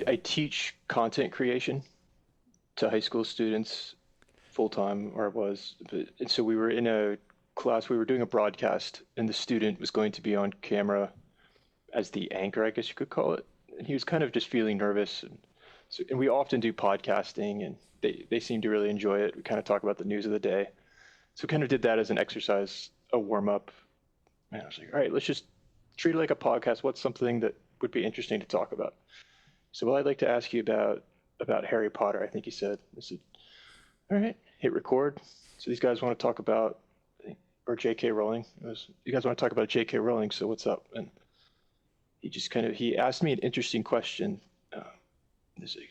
I teach content creation to high school students full time, or it was. And so we were in a class, we were doing a broadcast, and the student was going to be on camera as the anchor, I guess you could call it. And he was kind of just feeling nervous. And we often do podcasting, and they seem to really enjoy it. We kind of talk about the news of the day. So we kind of did that as an exercise, a warm up. And I was like, all right, let's just treat it like a podcast. What's something that would be interesting to talk about? So, well, I'd like to ask you about Harry Potter. I think he said. I said, all right, hit record. So these guys want to talk about, or J.K. Rowling. You guys want to talk about J.K. Rowling? So what's up? And he asked me an interesting question.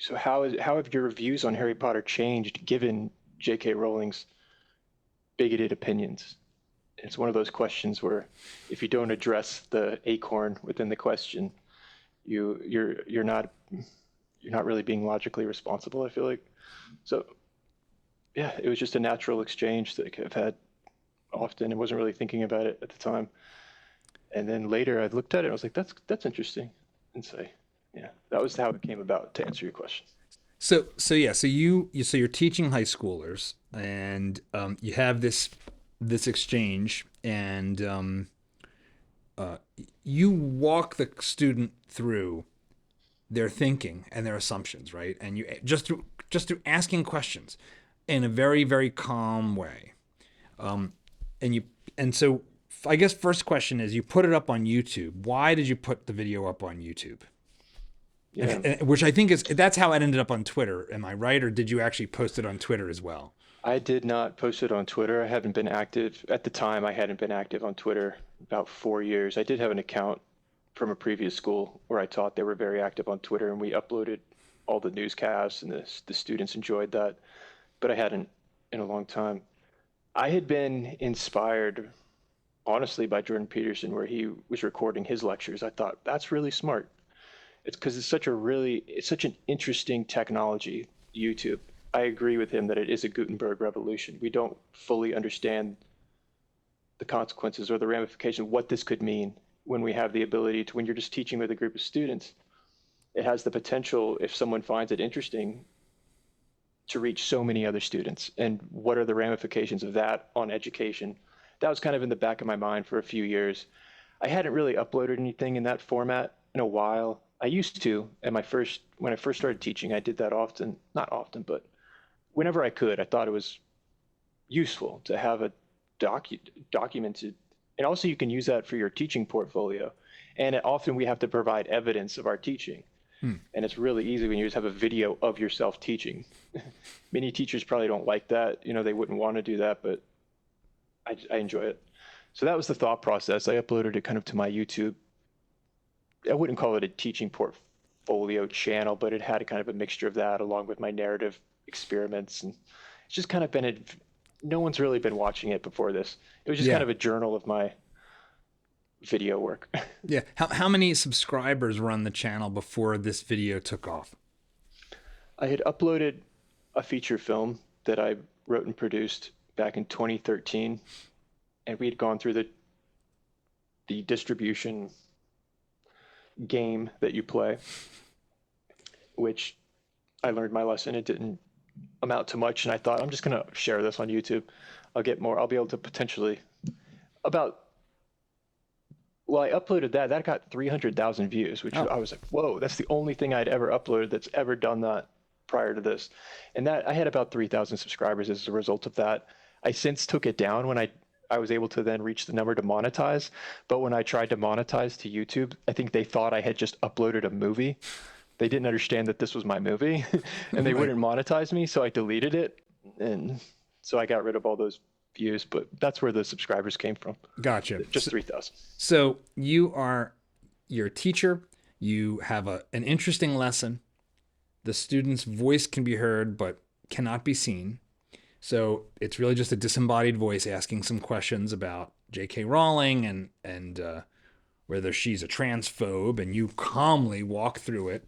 So how have your views on Harry Potter changed given J.K. Rowling's bigoted opinions? It's one of those questions where if you don't address the acorn within the question, you're not really being logically responsible, I feel like. So yeah, it was just a natural exchange that I've had often and wasn't really thinking about it at the time. And then later I looked at it and I was like, that's interesting. And so yeah, that was how it came about, to answer your question. So you're teaching high schoolers, and you have this exchange, and you walk the student through their thinking and their assumptions, right? And you just through asking questions in a very, very calm way. And you and so I guess first question is, you put it up on YouTube. Why did you put the video up on YouTube? Yeah. Which I think that's how it ended up on Twitter. Am I right, or did you actually post it on Twitter as well? I did not post it on Twitter. I haven't been active at the time. I hadn't been active on Twitter about 4 years. I did have an account from a previous school where I taught. They were very active on Twitter, and we uploaded all the newscasts, and the students enjoyed that. But I hadn't in a long time. I had been inspired, honestly, by Jordan Peterson, where he was recording his lectures. I thought that's really smart. It's because it's such an interesting technology, YouTube. I agree with him that it is a Gutenberg revolution. We don't fully understand the consequences or the ramifications, what this could mean when we have the ability to, when you're just teaching with a group of students. It has the potential, if someone finds it interesting, to reach so many other students. And what are the ramifications of that on education? That was kind of in the back of my mind for a few years. I hadn't really uploaded anything in that format in a while. I used to, when I first started teaching, I did that often, not often, but whenever I could. I thought it was useful to have a documented, and also you can use that for your teaching portfolio. And often we have to provide evidence of our teaching. And it's really easy when you just have a video of yourself teaching. Many teachers probably don't like that. They wouldn't want to do that, but I enjoy it. So that was the thought process. I uploaded it kind of to my YouTube. I wouldn't call it a teaching portfolio channel, but it had a kind of a mixture of that along with my narrative experiments. And it's just kind of been no one's really been watching it before this. It was just kind Yeah. of a journal of my video work. Yeah. How many subscribers were on the channel before this video took off? I had uploaded a feature film that I wrote and produced back in 2013, and we had gone through the distribution game that you play, which I learned my lesson. It didn't amount to much, and I thought, I'm just going to share this on YouTube. I'll get more. I'll be able to potentially about. Well, I uploaded that got 300,000 views, which Oh, I was like, whoa, that's the only thing I'd ever uploaded that's ever done that prior to this. And that I had about 3,000 subscribers as a result of that. I since took it down when I was able to then reach the number to monetize. But when I tried to monetize to YouTube, I think they thought I had just uploaded a movie. They didn't understand that this was my movie and they right. wouldn't monetize me. So I deleted it. And so I got rid of all those views, but that's where the subscribers came from. Gotcha. Just 3,000. So you're a teacher. You have an interesting lesson. The student's voice can be heard, but cannot be seen. So it's really just a disembodied voice asking some questions about J.K. Rowling and whether she's a transphobe, and you calmly walk through it,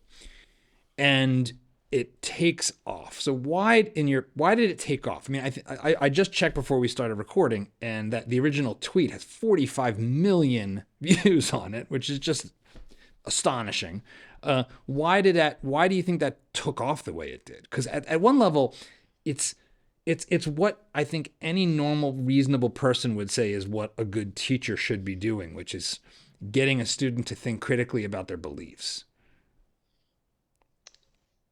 and it takes off. So why did it take off? I mean, I just checked before we started recording, and that the original tweet has 45 million views on it, which is just astonishing. Why do you think that took off the way it did? Because at one level, it's what I think any normal, reasonable person would say is what a good teacher should be doing, which is getting a student to think critically about their beliefs.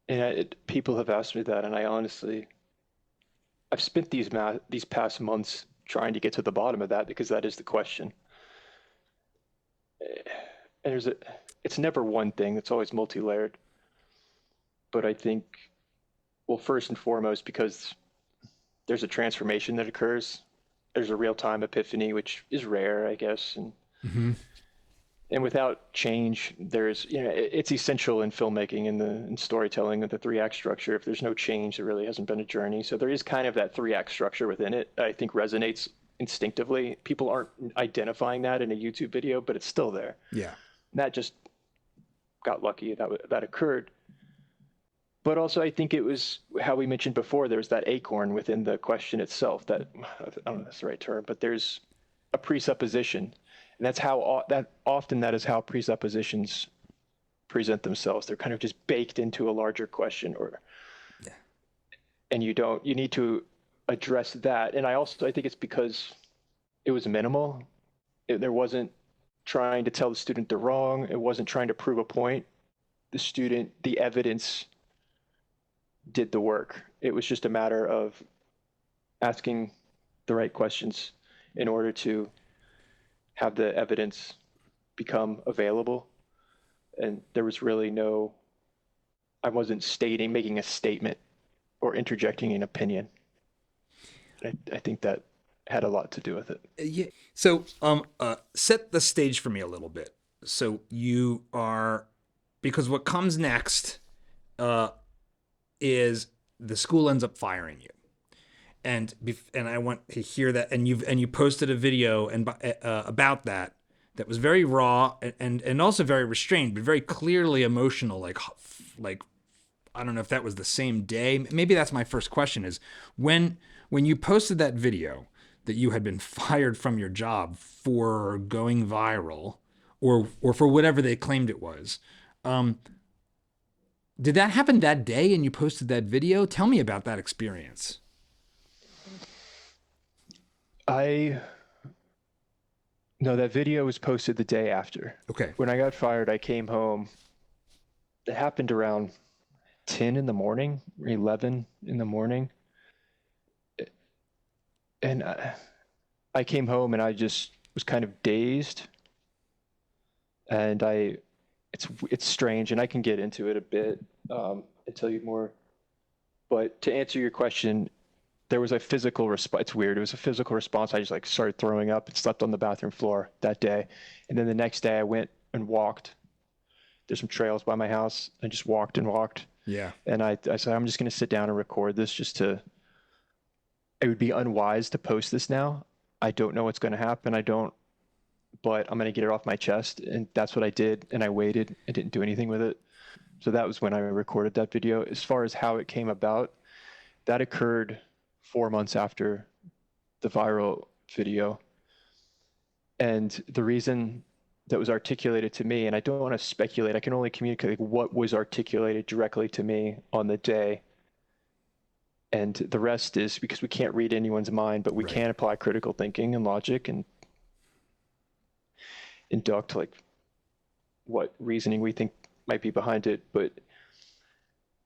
And people have asked me that, and I've spent these past months trying to get to the bottom of that because that is the question. And it's never one thing. It's always multi-layered. But I think, well, first and foremost, because there's a transformation that occurs. There's a real-time epiphany, which is rare, I guess, Mm-hmm. and without change, it's essential in filmmaking and in storytelling of the three-act structure. If there's no change, there really hasn't been a journey. So there is kind of that three-act structure within it that I think resonates instinctively. People aren't identifying that in a YouTube video, but it's still there. Yeah. And that just got lucky that occurred. But also, I think it was how we mentioned before, there's that acorn within the question itself that, I don't know if that's the right term, but there's a presupposition. And that's that is how presuppositions present themselves. They're kind of just baked into a larger question, Yeah. and you need to address that. And I think it's because it was minimal. There wasn't trying to tell the student they're wrong. It wasn't trying to prove a point. The evidence did the work. It was just a matter of asking the right questions in order to have the evidence become available. And there was really I wasn't making a statement or interjecting an opinion. I think that had a lot to do with it. Yeah. So, set the stage for me a little bit. So because what comes next, is the school ends up firing you, and I want to hear that. And you posted a video about that was very raw and also very restrained, but very clearly emotional. Like I don't know if that was the same day. Maybe that's my first question: is when you posted that video that you had been fired from your job for going viral, or for whatever they claimed it was. Did that happen that day and you posted that video? Tell me about that experience. No, that video was posted the day after. Okay. When I got fired, I came home. It happened around 10 in the morning, or 11 in the morning. And I came home and I just was kind of dazed. And it's strange, and I can get into it a bit and tell you more. But to answer your question, there was a physical response. It's weird. It was a physical response. I just started throwing up and slept on the bathroom floor that day. And then the next day I went and walked. There's some trails by my house. I just walked and walked. Yeah. And I said, I'm just going to sit down and record this it would be unwise to post this now. I don't know what's going to happen. But I'm going to get it off my chest. And that's what I did. And I waited and didn't do anything with it. So that was when I recorded that video. As far as how it came about, that occurred 4 months after the viral video. And the reason that was articulated to me, and I don't want to speculate, I can only communicate what was articulated directly to me on the day. And the rest is because we can't read anyone's mind, but we Right. can apply critical thinking and logic and induct what reasoning we think might be behind it. But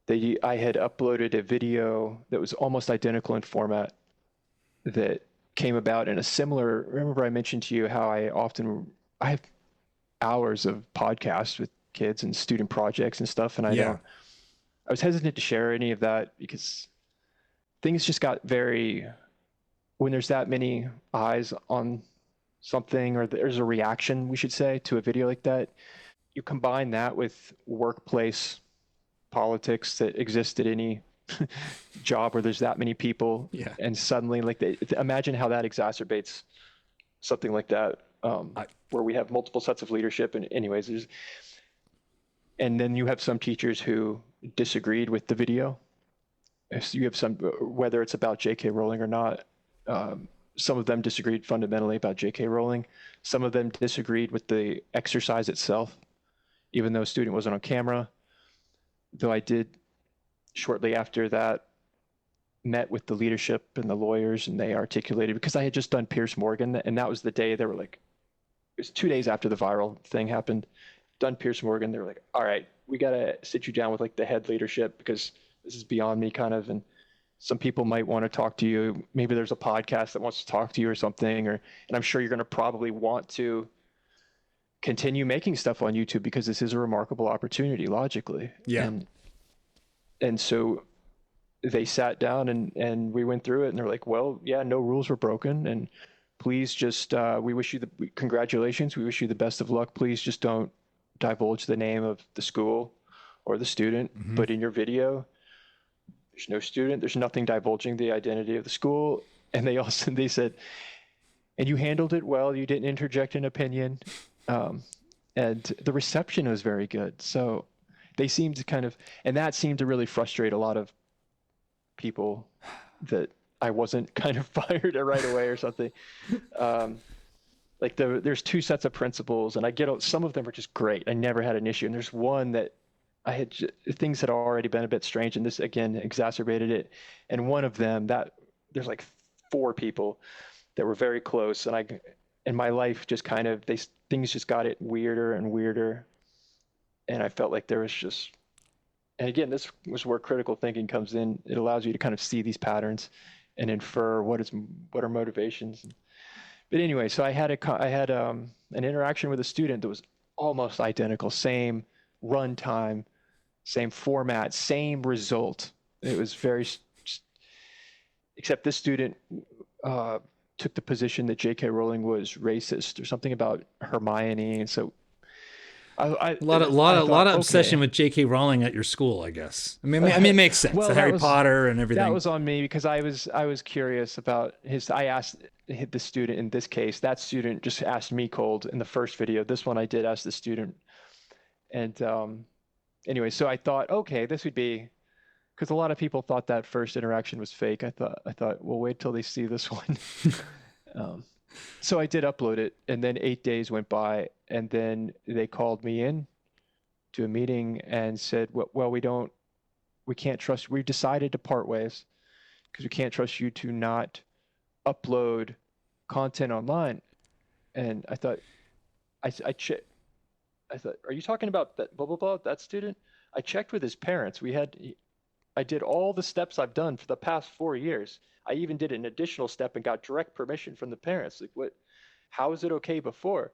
I had uploaded a video that was almost identical in format that came about in a similar, remember I mentioned to you how I have hours of podcasts with kids and student projects and stuff. And I was hesitant to share any of that because things just got when there's that many eyes on something, or there's a reaction, we should say, to a video like that, you combine that with workplace politics that exist at any job where there's that many people, and suddenly imagine how that exacerbates something like that, where we have multiple sets of leadership. And anyways, and then you have some teachers who disagreed with the video. You have some, whether it's about J.K. Rowling or not, some of them disagreed fundamentally about J.K. Rowling. Some of them disagreed with the exercise itself. even though a student wasn't on camera. Though I did shortly after that met with the leadership and the lawyers, and they articulated, because I had just done Pierce Morgan, and that was the day they were like, it was 2 days after the viral thing happened, done Pierce Morgan. They were like, all right, we got to sit you down with like the head leadership, because this is beyond me kind of. And some people might want to talk to you. Maybe there's a podcast that wants to talk to you or something, and I'm sure you're going to probably want to continue making stuff on YouTube, because this is a remarkable opportunity logically. Yeah. And so they sat down and we went through it, and they're like, well, yeah, no rules were broken. And please just, we wish you congratulations. We wish you the best of luck. Please just don't divulge the name of the school or the student, but in your video, there's no student, there's nothing divulging the identity of the school. And they said, and you handled it well. You didn't interject an opinion. And the reception was very good. So they seemed to kind of, and that seemed to really frustrate a lot of people, that I wasn't kind of fired right away or something. Like there's two sets of principles, and I get some of them are just great. I never had an issue. And there's one that things had already been a bit strange, and this again exacerbated it. And one of them, that there's like 4 people that were very close, and in my life just kind of, things just got it weirder and weirder. And I felt like there was just, and again, this was where critical thinking comes in. It allows you to kind of see these patterns and infer what are motivations. But anyway, so I had an interaction with a student that was almost identical, same run time, same format, same result. It was very, except this student took the position that J.K. Rowling was racist or something about Hermione, and so a lot of obsession with J.K. Rowling at your school, I guess. I mean, it makes sense. Well, the Harry Potter and everything. That was on me, because I was curious about I asked the student in this case. That student just asked me cold in the first video. This one I did ask the student, and anyway, so I thought, okay, this would be, because a lot of people thought that first interaction was fake. I thought, well, wait till they see this one. So I did upload it, and then 8 days went by, and then they called me in to a meeting and said, well, we can't trust, we decided to part ways because we can't trust you to not upload content online. And I thought, I thought, are you talking about that blah, blah, blah, that student? I checked with his parents. I did all the steps I've done for the past 4 years. I even did an additional step and got direct permission from the parents. Like, how is it okay before?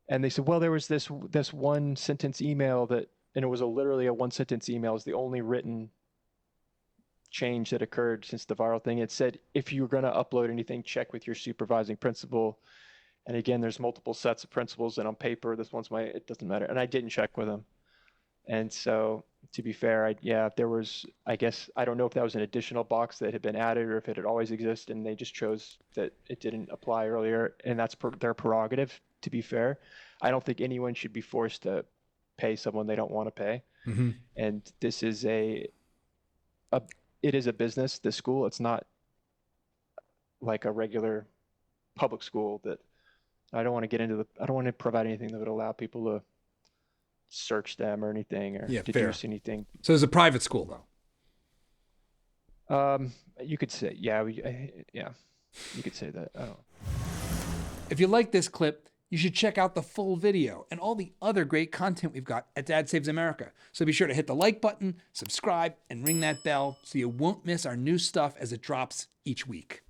And they said, well, there was this one sentence email and it was literally a 1-sentence email. It was the only written change that occurred since the viral thing. It said, if you're going to upload anything, check with your supervising principal. And again, there's multiple sets of principals, and on paper, this one's it doesn't matter. And I didn't check with them. And so, to be fair, there was, I guess, I don't know if that was an additional box that had been added or if it had always existed, and they just chose that it didn't apply earlier, and that's their prerogative, to be fair. I don't think anyone should be forced to pay someone they don't want to pay. Mm-hmm. And this is it is a business, this school. It's not like a regular public school that I don't want to provide anything that would allow people to search them or anything, or deduce anything. So it's a private school, though. You could say, you could say that. I don't know. If you like this clip, you should check out the full video and all the other great content we've got at Dad Saves America. So be sure to hit the like button, subscribe, and ring that bell so you won't miss our new stuff as it drops each week.